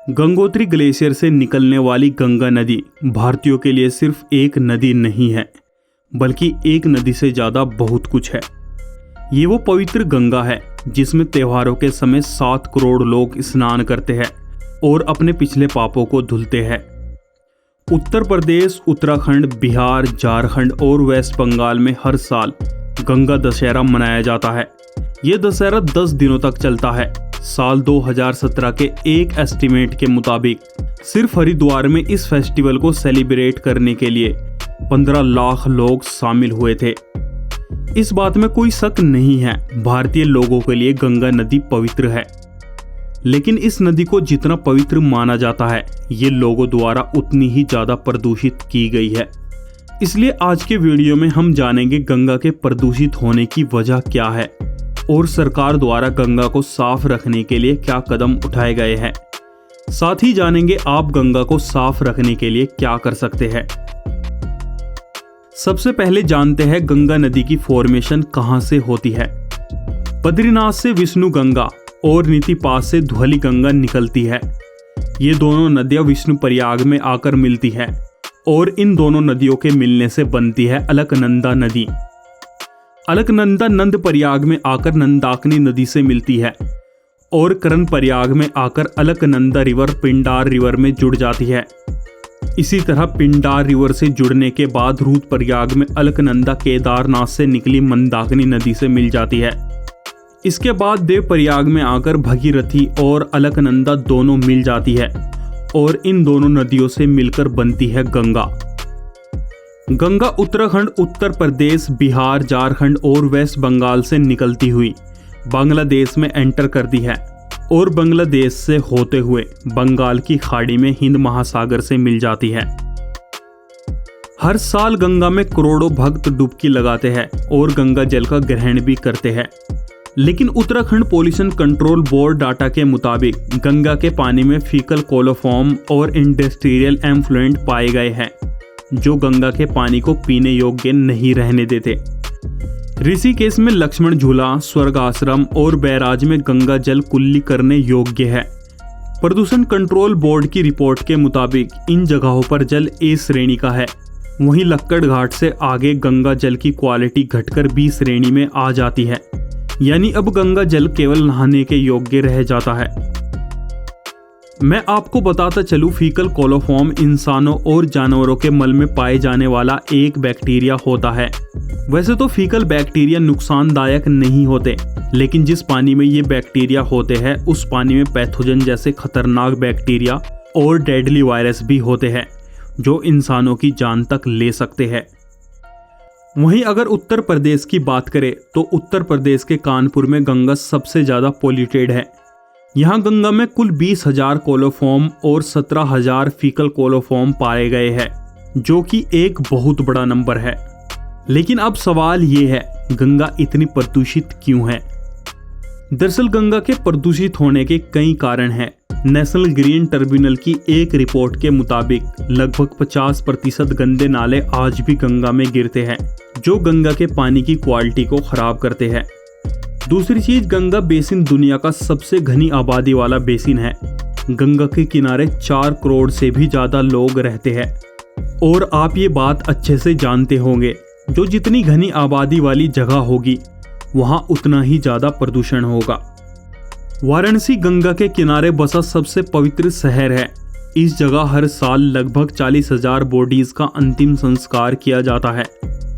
Gangotri glacier से निकलने वाली गंगा नदी भारतीयों के लिए सिर्फ एक नदी नहीं है, बल्कि एक नदी से ज़्यादा बहुत कुछ है। ये वो पवित्र गंगा है जिसमें त्योहारों के समय 7 करोड़ लोग स्नान करते हैं और अपने पिछले पापों को धुलते हैं। उत्तर प्रदेश, उत्तराखंड, बिहार, झारखंड और वेस्ट बंगाल में हर साल गंगा दशहरा मनाया जाता है। ये दशहरा 10 दिनों तक चलता है। साल 2017 के एक एस्टीमेट के मुताबिक सिर्फ हरिद्वार में इस फेस्टिवल को सेलिब्रेट करने के लिए 15 लाख लोग शामिल हुए थे। इस बात में कोई शक नहीं है, भारतीय लोगों के लिए गंगा नदी पवित्र है। लेकिन इस नदी को जितना पवित्र माना जाता है, ये लोगों द्वारा उतनी ही ज़्यादा प्रदूषित की गई है। इसलिए आज के वीडियो में हम जानेंगे गंगा के प्रदूषित होने की वजह क्या है और सरकार द्वारा गंगा को साफ रखने के लिए क्या कदम उठाए गए हैं। साथ ही जानेंगे आप गंगा को साफ रखने के लिए क्या कर सकते हैं। सबसे पहले जानते हैं गंगा नदी की फॉर्मेशन कहां से होती है। बद्रीनाथ से विष्णु गंगा और नीति पास से धुली गंगा निकलती है। ये दोनों नदियां विष्णु प्रयाग में आकर मिलती है और इन दोनों नदियों के मिलने से बनती है अलकनंदा नदी। अलकनंदा नंद प्रयाग में आकर नंदाकिनी नदी से मिलती है और कर्ण प्रयाग में आकर अलकनंदा रिवर पिंडार रिवर में जुड़ जाती है। इसी तरह पिंडार रिवर से जुड़ने के बाद रुद्रप्रयाग में अलकनंदा केदारनाथ से निकली मंदाकिनी नदी से मिल जाती है। इसके बाद देवप्रयाग में आकर भगीरथी और अलकनंदा दोनों मिल जाती है और इन दोनों नदियों से मिलकर बनती है गंगा। गंगा उत्तराखंड, उत्तर प्रदेश, बिहार, झारखंड और वेस्ट बंगाल से निकलती हुई बांग्लादेश में एंटर करती है और बांग्लादेश से होते हुए बंगाल की खाड़ी में हिंद महासागर से मिल जाती है। हर साल गंगा में करोड़ों भक्त डुबकी लगाते हैं और गंगा जल का ग्रहण भी करते हैं। लेकिन Uttarakhand pollution control board data के मुताबिक गंगा के पानी में फीकल कोलोफॉर्म और इंडस्ट्रियल एम्फ्लुएंट पाए गए हैं, जो गंगा के पानी को पीने योग्य नहीं रहने देते। ऋषिकेश में लक्ष्मण झूला, स्वर्ग आश्रम और बैराज में गंगा जल कुल्ली करने योग्य है। प्रदूषण कंट्रोल बोर्ड की रिपोर्ट के मुताबिक इन जगहों पर जल ए श्रेणी का है। वहीं लक्कड़ घाट से आगे गंगा जल की क्वालिटी घटकर बी श्रेणी में आ जाती है, यानी अब गंगा जल केवल नहाने के योग्य रह जाता है। मैं आपको बताता चलूं, फीकल कोलोफॉर्म इंसानों और जानवरों के मल में पाए जाने वाला एक बैक्टीरिया होता है। वैसे तो फीकल बैक्टीरिया नुकसानदायक नहीं होते, लेकिन जिस पानी में ये बैक्टीरिया होते हैं उस पानी में पैथोजन जैसे खतरनाक बैक्टीरिया और डेडली वायरस भी होते हैं, जो इंसानों की जान तक ले सकते हैं। वहीं अगर उत्तर प्रदेश की बात करें तो उत्तर प्रदेश के कानपुर में गंगा सबसे ज़्यादा पोल्यूटेड है। यहाँ गंगा में कुल 20,000 कोलोफॉर्म और 17,000 फीकल कोलोफॉर्म पाए गए हैं, जो कि एक बहुत बड़ा नंबर है। लेकिन अब सवाल ये है, गंगा इतनी प्रदूषित क्यों है? दरअसल गंगा के प्रदूषित होने के कई कारण हैं। नेशनल ग्रीन ट्रिब्यूनल की एक रिपोर्ट के मुताबिक लगभग 50% गंदे नाले आज भी गंगा में गिरते हैं, जो गंगा के पानी की क्वालिटी को खराब करते हैं। दूसरी चीज, गंगा बेसिन दुनिया का सबसे घनी आबादी वाला बेसिन है। गंगा के किनारे 4 करोड़ से भी ज्यादा लोग रहते हैं और आप ये बात अच्छे से जानते होंगे, जो जितनी घनी आबादी वाली जगह होगी वहां उतना ही ज्यादा प्रदूषण होगा। वाराणसी गंगा के किनारे बसा सबसे पवित्र शहर है। इस जगह हर साल लगभग 40,000 बॉडीज का अंतिम संस्कार किया जाता है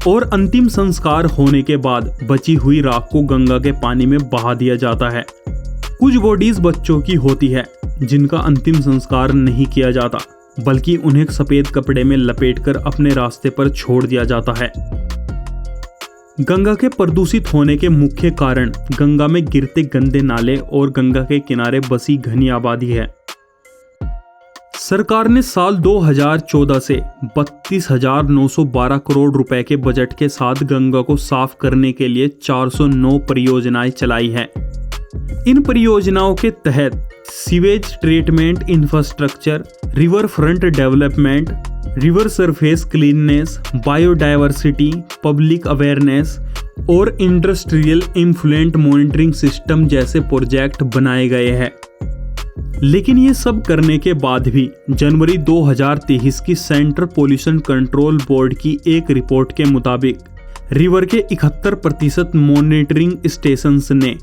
और अंतिम संस्कार होने के बाद बची हुई राख को गंगा के पानी में बहा दिया जाता है। कुछ बॉडीज बच्चों की होती है जिनका अंतिम संस्कार नहीं किया जाता, बल्कि उन्हें सफेद कपड़े में लपेटकर अपने रास्ते पर छोड़ दिया जाता है। गंगा के प्रदूषित होने के मुख्य कारण गंगा में गिरते गंदे नाले और गंगा के किनारे बसी घनी आबादी है। सरकार ने साल 2014 से 32,912 करोड़ रुपए के बजट के साथ गंगा को साफ करने के लिए 409 परियोजनाएं चलाई हैं। इन परियोजनाओं के तहत sewage treatment infrastructure, river front development, river surface cleanness, biodiversity, public awareness और इंडस्ट्रियल इन्फ्लुएंट मॉनिटरिंग सिस्टम जैसे प्रोजेक्ट बनाए गए हैं। लेकिन ये सब करने के बाद भी जनवरी 2023 की सेंट्रल पोल्यूशन कंट्रोल बोर्ड की एक रिपोर्ट के मुताबिक रिवर के 71% मॉनिटरिंग स्टेशंस ने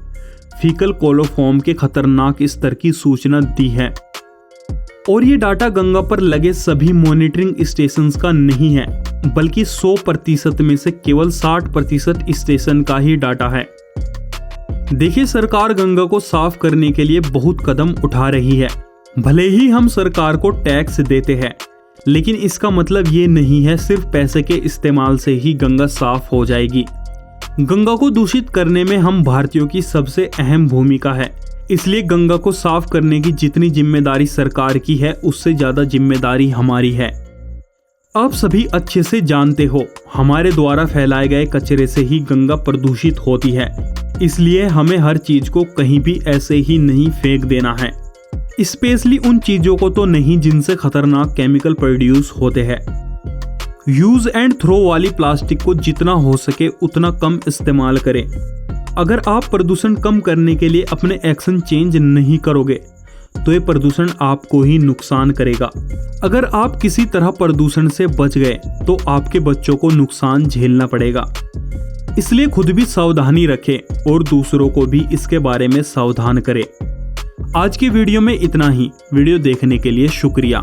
फीकल कोलोफॉर्म के खतरनाक स्तर की सूचना दी है। और ये डाटा गंगा पर लगे सभी मॉनिटरिंग स्टेशंस का नहीं है, बल्कि 100% में से केवल 60% स्टेशन का ही डाटा है। देखिए, सरकार गंगा को साफ करने के लिए बहुत कदम उठा रही है। भले ही हम सरकार को टैक्स देते हैं, लेकिन इसका मतलब ये नहीं है सिर्फ पैसे के इस्तेमाल से ही गंगा साफ हो जाएगी। गंगा को दूषित करने में हम भारतीयों की सबसे अहम भूमिका है। इसलिए गंगा को साफ करने की जितनी जिम्मेदारी सरकार की है, उससे ज्यादा जिम्मेदारी हमारी है। आप सभी अच्छे से जानते हो, हमारे द्वारा फैलाए गए कचरे से ही गंगा प्रदूषित होती है। इसलिए हमें हर चीज को कहीं भी ऐसे ही नहीं फेंक देना है, स्पेशली उन चीजों को तो नहीं जिनसे खतरनाक केमिकल प्रोड्यूस होते हैं। यूज एंड थ्रो वाली प्लास्टिक को जितना हो सके उतना कम इस्तेमाल करें। अगर आप प्रदूषण कम करने के लिए अपने एक्शन चेंज नहीं करोगे तो ये प्रदूषण आपको ही नुकसान करेगा। अगर आप किसी तरह प्रदूषण से बच गए तो आपके बच्चों को नुकसान झेलना पड़ेगा। इसलिए खुद भी सावधानी रखें और दूसरों को भी इसके बारे में सावधान करें। आज की वीडियो में इतना ही। वीडियो देखने के लिए शुक्रिया।